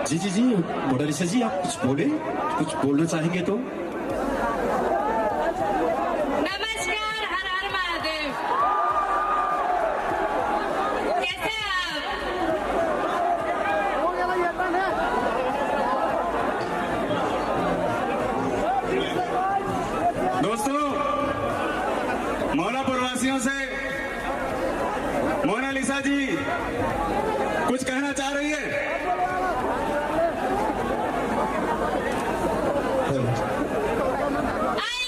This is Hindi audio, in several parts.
जी जी जी, मोनालिसा जी आप कुछ बोले, कुछ बोलना चाहेंगे तो। नमस्कार, हर हर महादेव। कैसे हैं आप? दोस्तों, मौलापुर वासियों से मोनालिसा जी कुछ कहना चाह रही है। I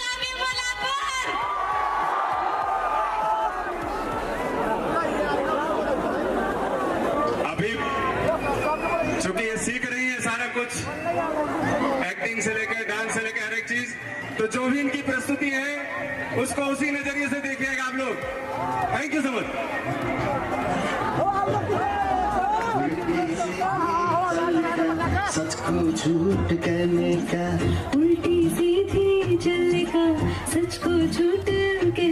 love you, मोलापुर। अभी चूंकि ये सीख रही है सारा कुछ, एक्टिंग से लेकर डांस से लेकर हर एक चीज, तो जो भी इनकी प्रस्तुति है उसको उसी नजरिए से देखिएगा आप लोग। Thank you so much. सच को झूठ कहने का, उल्टी सीधी चलने का, सच को झूठ के